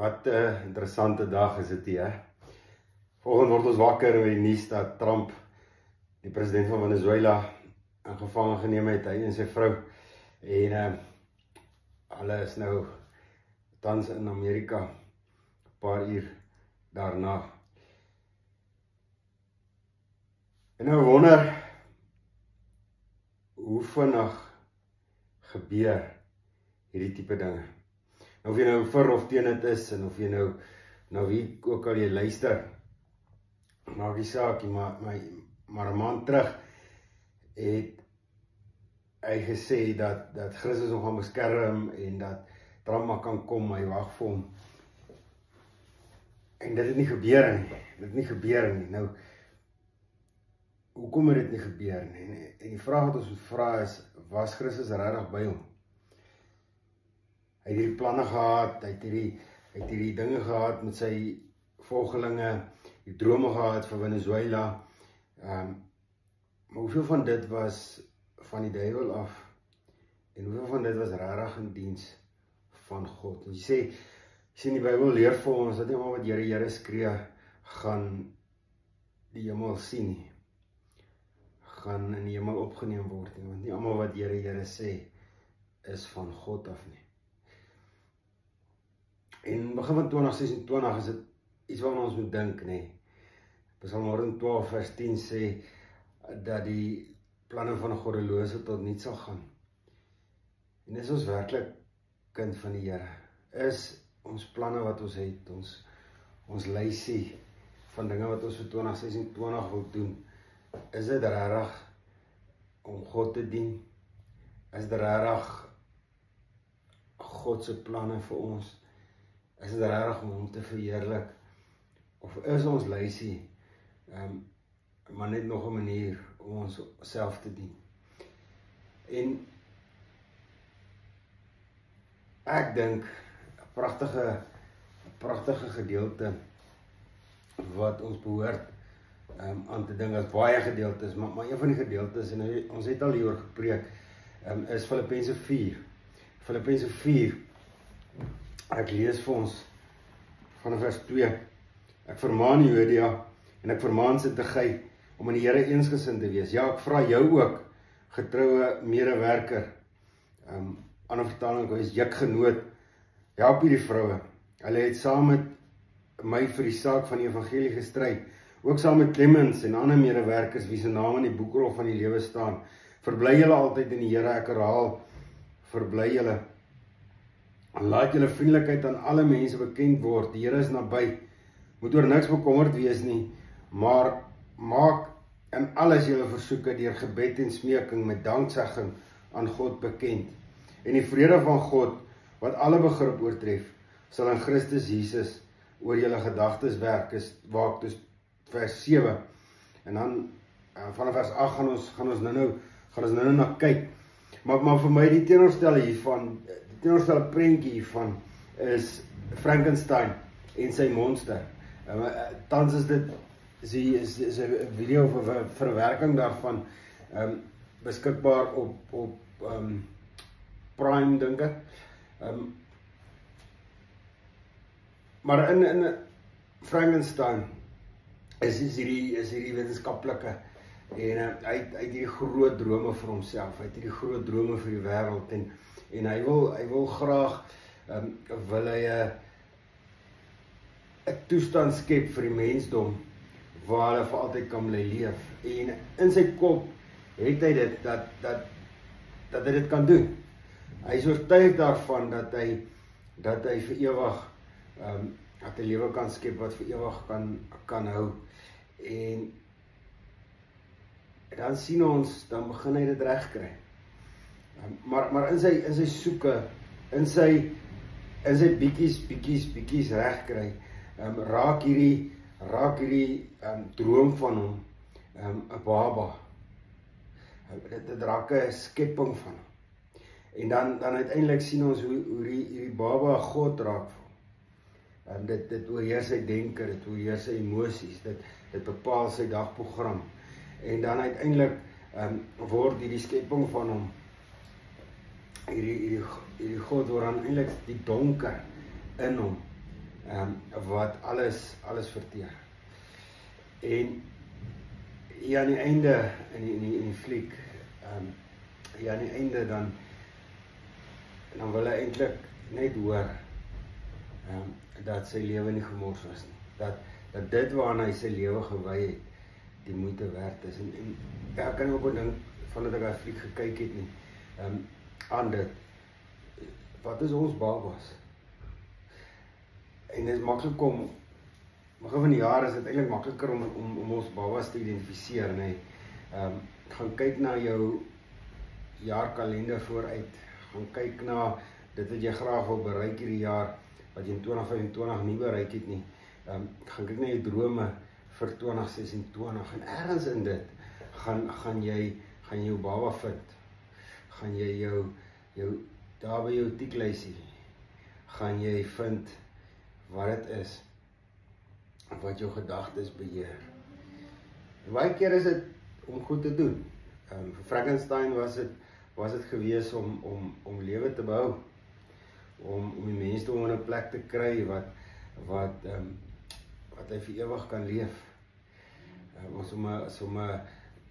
Wat 'n interessante dag is dit hier. Volgende word ons wakker met die nuus dat Trump, die president van Venezuela, in gevange geneem het, hy en sy vrou. En hulle is nou tans in Amerika, 'n paar uur daarna. En nou wonder, hoe vinnig gebeur hierdie tipe dinge. Of jy nou vir of teen dit is, en of jy nou wie ook al jy luister, maak die saak, maar 'n maand terug het hy gesê dat Christus hom gaan beskerm en dat Trump maar kan kom, hy wag vir hom. En dit het nie gebeur nie. Nou, hoekom het dit nie gebeur nie? En die vraag wat ons moet vra is, was Christus regtig by hom? Hy het hierdie planne gehad, hy het hierdie dinge gehad met sy volgelinge, die drome gehad vir Venezuela. Maar hoeveel van dit was van die duiwel af? En hoeveel van dit was regtig in diens van God? En jy sê in die Bybel leer vir ons, dat nie almal wat Here, Here skree, gaan die hemel sien nie. Gaan in die hemel opgeneem word nie, want nie almal wat Here, Here sê, is van God af nie. En begin van 2026 is dit iets waarna ons moet dink, nee. Psalm 112 vers 10 sê, dat die planne van 'n goddelose tot niet sal gaan. En is ons werklik kind van die Here? Is ons planne wat ons het, ons lysie van dinge wat ons vir 2026 wil doen, is dit regtig om God te dien? Is dit regtig God se planne vir ons? Is dit regtig om hom te verheerlik? Of is ons lysie maar net nog 'n manier om ons self te dien? En ek dink 'n pragtige gedeelte wat ons behoort aan te dink, as baie gedeeltes, maar een van die gedeeltes, en ons het al hieroor gepreek, is Filippense 4. Filippense 4, ek lees vir ons vanaf vers 2. Ek vermaan Jodia en ek vermaan Sintige om in die Here eensgesind te wees. Ja, ek vra jou ook, getroue medewerker, ander vertaling is jukgenoot, help hierdie vroue. Hulle het saam met my vir die saak van die evangelie gestryd, ook saam met Clemens en ander medewerkers wie se name in die boekrol van die lewe staan. Verbly julle altyd in die Here, ek herhaal, verbly julle. Laat julle vriendelikheid aan alle mense bekend word, die Here is naby. Moet oor niks bekommerd wees nie, maar maak in alles julle versoeke deur gebed en smeking met danksegging aan God bekend. En die vrede van God, wat alle begrip oortref, sal in Christus Jesus oor julle gedagtes werk, waak, dus vers 7. En dan vanaf vers 8 gaan ons nou na kyk. Maar vir my die teenoorstelle prentjie hiervan is Frankenstein en sy monster. Tans is dit is 'n video of 'n verwerking daarvan beskikbaar op Prime, dink ek. Maar in Frankenstein is hierdie wetenskaplike, en hy het hierdie groot drome vir homself, hy het hierdie groot drome vir die wêreld, en hy wil graag wil hy 'n toestand skep vir die mensdom waar hulle vir altyd kan bly leef. En in sy kop het hy dit dat hy dit kan doen. Hy is oortuig daarvan dat hy vir ewig dat hy lewe kan skep wat vir ewig kan hou. En dan sien ons, dan begin hy dit reg kry. Maar in sy soeke, in sy bietjies reg kry, raak hierdie droom van hom 'n baba. Dit raak 'n skepping van hom. En dan uiteindelik sien ons hoe hierdie baba God raak vir hom. Dit oorheers sy denke, dit oorheers sy emosies, dit bepaal sy dagprogram. En dan uiteindelik word hierdie skepping van hom, hierdie God word dan eintlik die donker in hom wat alles verteer. En ja, aan die einde in die fliek, ja, aan die einde dan wil hy eintlik net hoor dat sy lewe nie gemors was nie. Dat dit waaraan hy sy lewe gewy het, die moeite werd is. En ja, kan ek ook dink, vandat ek die fliek gekyk het nie, aan dit, wat is ons babas? En dit is maklik om, begin van die jaar is dit eintlik makliker om ons babas te identifiseer, nee. Gaan kyk na jou jaarkalender vooruit, gaan kyk na dit wat jy graag wil bereik hierdie jaar, wat jy in 2025 nie bereik het nie, gaan kyk na jou drome vir 2026, en ergens in dit, gaan jy jou baba vind, gaan jy jou daar by jou tieklysie, gaan jy vind wat het is, wat jou gedagtes beheer. En baie keer is dit om goed te doen. Vir Frankenstein was het gewees om lewe te bou, om die mense om in 'n plek te kry wat hy vir ewig kan leef.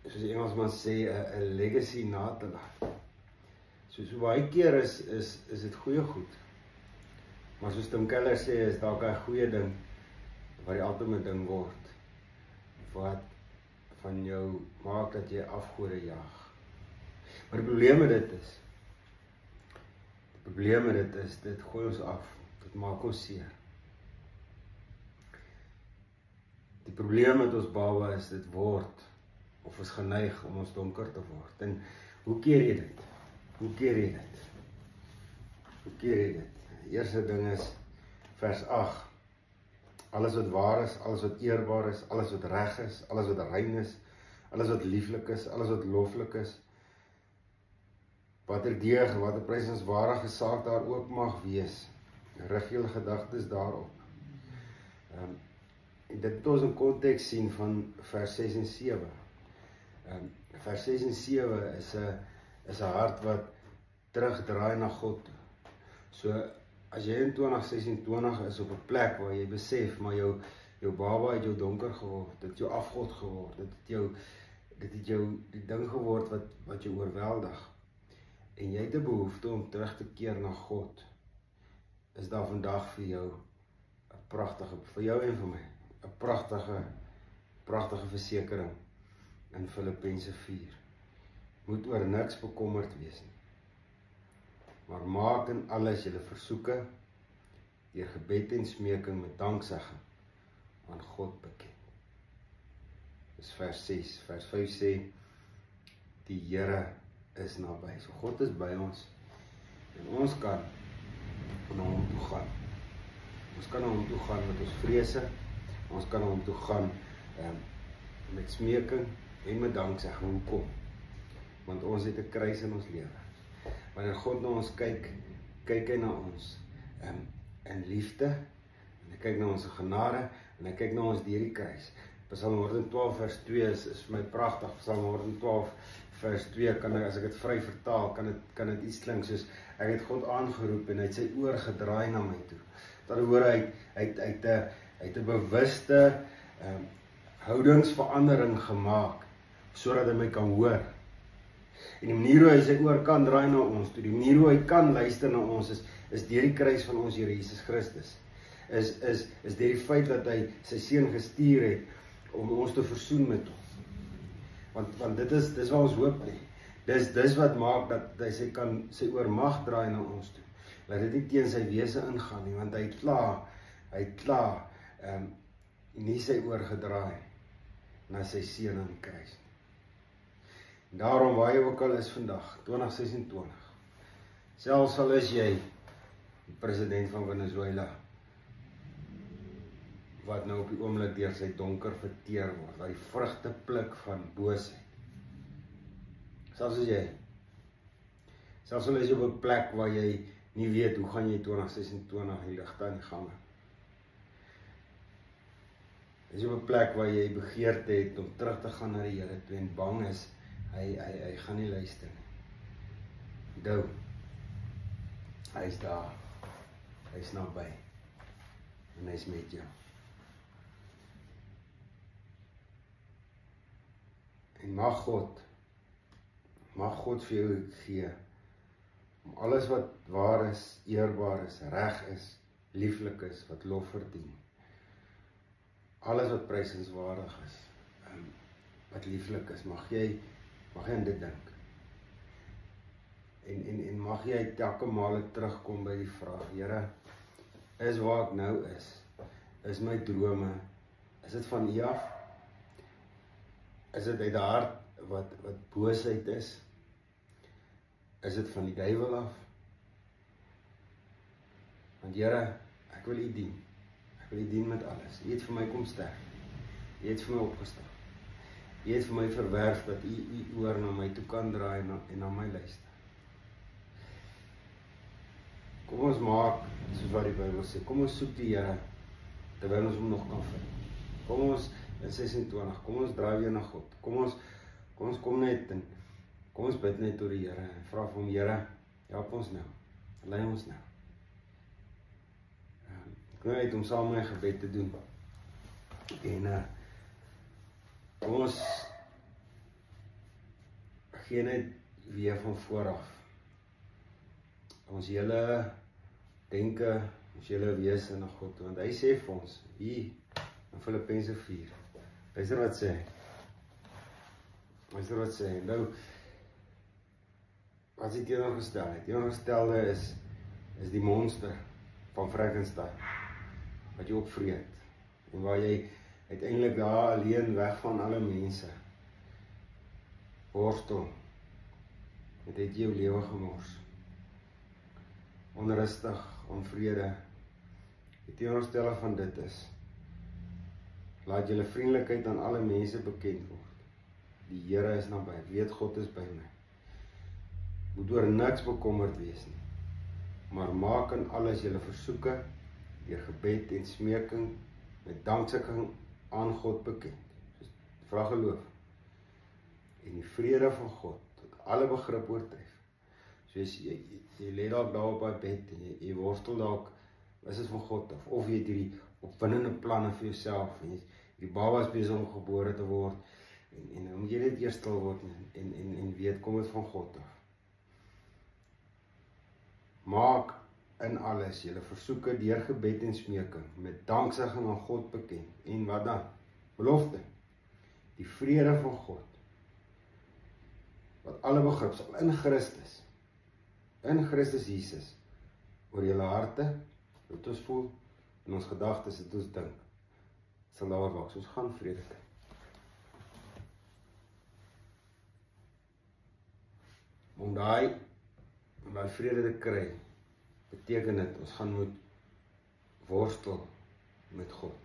Soos die Engelsman sê, 'n legacy na te laat. So baie keer is dit goeie goed. Maar soos Tim Keller sê, is dalk 'n goeie ding wat die ultieme ding word, wat van jou maak dat jy afgode jaag. Maar die probleem met dit is, dit gooi ons af, dit maak ons seer. Die probleem met ons baba is, dit word, of is geneig om ons donker te word. En hoe keer jy dit? Die eerste ding is, vers 8, alles wat waar is, alles wat eerbaar is, alles wat reg is, alles wat rein is, alles wat lieflik is, alles wat loflik is, wat deeg, wat 'n prysenswaardige saak daar ook mag wees, rig julle gedagtes daarop. En dit moet ons in konteks sien van vers 6 en 7. Vers 6 en 7 is 'n hart wat terugdraai na God toe. So, as jy in 2026 is op 'n plek waar jy besef, maar jou baba het jou donker geword, dit het jou afgod geword, dit het jou die ding geword wat jou oorweldig, en jy het 'n behoefte om terug te keer na God, is daar vandag vir jou 'n pragtige, vir jou en vir my, 'n pragtige versekering in Filippense 4. Moet oor niks bekommerd wees nie, maar maak in alles julle versoeke deur gebed en smeking met danksegging aan God bekend. Dis vers 6, vers 5 sê, die Here is naby. So God is by ons, en ons kan na hom toe gaan. Ons kan na hom toe gaan met ons vrese, ons kan na hom toe gaan met smeking en met danksegging. Hoekom? Want ons het 'n kruis in ons lewe. Wanneer God na ons kyk hy na ons in liefde, en hy kyk na ons genade, en hy kyk na ons deur die kruis. Psalm 112 vers 2 is vir my pragtig. Psalm 112 vers 2, as ek dit vry vertaal, kan dit iets klink soos, ek het God aangeroep en hy het sy oor gedraai na my toe. Met ander woorde, hy het 'n bewuste houdingsverandering gemaak, sodat hy my kan hoor. En die manier hoe hy sy oor kan draai na ons toe, die manier hoe hy kan luister na ons, is deur die kruis van ons Here Jesus Christus. Is deur die feit dat hy sy seun gestuur het, om ons te versoen met hom. Want dit is waar ons hoop lê. Dis wat maak dat hy sy oor mag draai na ons toe. Laat dit nie teen sy wese ingaan nie, want hy het klaar nie sy oor gedraai na sy seun aan die kruis. Daarom waar jy ook al is vandag, 2026, selfs al is jy die president van Venezuela, wat nou op die oomblik deur sy donker verteer word, waar die vrugte pluk van boosheid. Selfs al is jy op 'n plek waar jy nie weet hoe gaan jy 2026 die ligte aan die gange. Is jy op 'n plek waar jy begeerte het om terug te gaan na die Here toe en bang is, hy gaan nie luister nie. Onthou, hy is daar, hy is naby, en hy is met jou. En mag God vir jou gee, om alles wat waar is, eerbaar is, reg is, lieflik is, wat lof verdien. Alles wat prysenswaardig is, wat lieflik is, mag jy aan dit dink. En mag jy telke male terugkom by die vraag, Here, is waar ek nou is my drome, is dit van U af? Is dit uit die hart wat boosheid is? Is dit van die duiwel af? Want Here, ek wil U dien. Ek wil U dien met alles. U het vir my kom sterf. U het vir my opgestaan. U het vir my verwerf dat U oor na my toe kan draai en na my luister. Kom ons maak, soos wat die Bybel sê, kom ons soek die Here, terwyl ons hom nog kan vind. Kom ons in 26, kom ons draai weer na God. Kom ons kom net en kom ons bid net tot die Here en vra vir hom, Here, help ons nou. Lei ons nou. Ek nou uit om saam my gebed te doen. En kom ons gee net weer van vooraf. Ons hele denke, ons hele wese na God, want hy sê vir ons, hier in Filippense 4, luister wat sê, nou, wat is die teenoorgestelde? Die teenoorgestelde is die monster van Frankenstein, wat jy opvreet, en waar jy uiteindelik daar alleen weg van alle mense, worstel, het jou lewe gemors, onrustig, onvrede. Die teenoorgestelde van dit is, laat julle vriendelikheid aan alle mense bekend word. Die Here is naby, ek weet God is by my. Moet oor niks bekommerd wees nie, maar maak in alles julle versoeke, deur gebed en smeking, met danksegging aan God bekend. Dus, vra geloof. En die vrede van God, tot alle begrip oortref. Soos jy lê dalk daar op die bed en jy worstel dalk, is dit van God of jy het hierdie opwindende planne vir jouself en die baba is besig om gebore te word en om jy net eers stil word en weet, kom dit van God af. Maak in alles julle versoeke deur gebed en smeking met danksegging aan God bekend. En wat dan? Belofte. Die vrede van God wat alle begrip sal in Christus Jesus, oor julle harte, wat ons voel, en ons gedagtes, wat ons dink, sal daar waak, ons gaan vrede kry. Om daai vrede te kry, beteken dit, ons gaan moet worstel met God.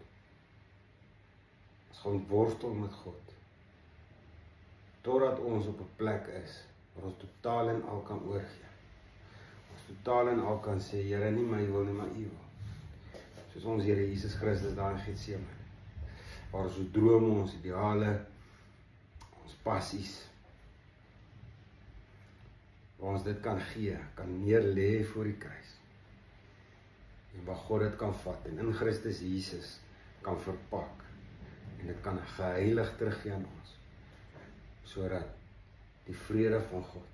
Ons gaan worstel met God, totdat ons op 'n plek is, waar ons totaal en al kan oorgee. Totaal en al kan sê, Here, nie my wil nie, maar U wil. Soos ons Here Jesus Christus daar in Getsemane, waar ons drome, ons ideale, ons passies, waar ons dit kan gee, kan neerlê voor die kruis, en waar God dit kan vat, en in Christus Jesus kan verpak, en dit kan geheilig teruggee aan ons, sodat die vrede van God,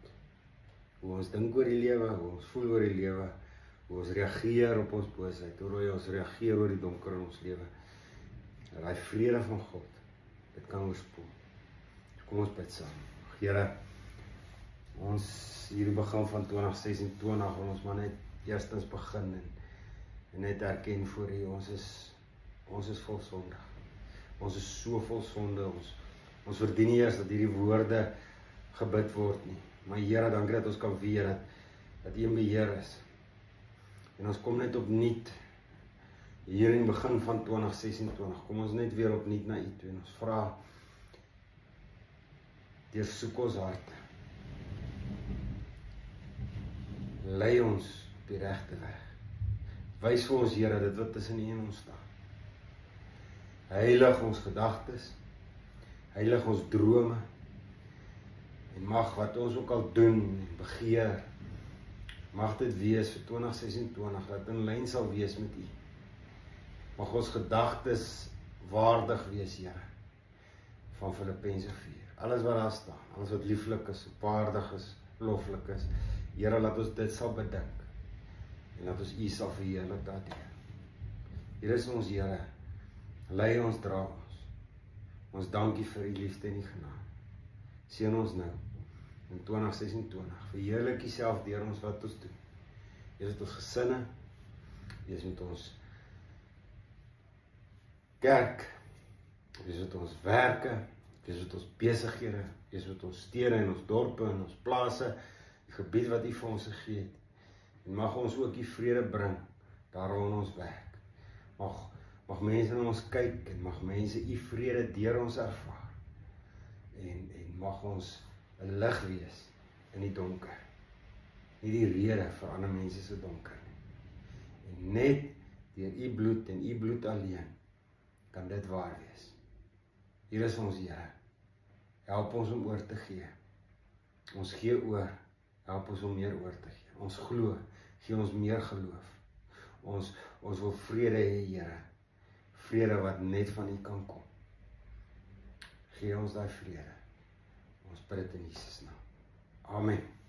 hoe ons dink oor die lewe, hoe ons voel oor die lewe, hoe ons reageer op ons boosheid, hoe ons reageer oor die donker in ons lewe, en die vrede van God, dit kan oorspoel. Kom ons bid saam. Here, ons hierdie begin van 2026, ons maar net eerstens begin, en net erken voor U, ons is vol sonde. Ons is so vol sonde, ons verdien nie eers dat hierdie woorde gebid word nie. Maar Here, dankie dat ons kan weet dat U in beheer is. En ons kom net opnuut hier in die begin van 2026. Kom ons net weer opnuut na U toe en ons vra, deursoek ons harte. Lei ons op die regte weg. Wys vir ons, Here, dit wat tussen U en ons staan. Heilig ons gedagtes, heilig ons drome, en mag wat ons ook al doen en begeer, mag dit wees vir 2026, dat in lyn sal wees met U. Mag ons gedagtes waardig wees, Here, van Filippense 4. Alles wat daar staan, alles wat lieflik is, waardig is, loflik is. Here, laat ons dit sal bedink. En laat ons U sal verheerlik daardeur. Hier is ons Here, lei ons, dra ons. Ons dankie vir U liefde en U genade. Seën ons nou in 2026. Verheerlik U self deur ons wat ons doen. Wees met ons gesinne, wees met ons kerk, wees met ons werke, wees met ons besighede, wees met ons stede en ons dorpe en ons plase, die gebied wat U vir ons gegee het. En mag ons ook U vrede bring daar waar ons werk. Mag mense na ons kyk en mag mense U vrede deur ons ervaar. En mag ons 'n lig wees in die donker. Nie die rede vir ander mense se donker nie. En net deur U bloed en U bloed alleen kan dit waar wees. Hier is ons Here. Help ons om oor te gee. Ons gee oor. Help ons om meer oor te gee. Ons glo. Gee ons meer geloof. Ons wil vrede hê, Here. Vrede wat net van U kan kom. Gee ons daai vrede. Ons bid dit in Jesus naam. Amen.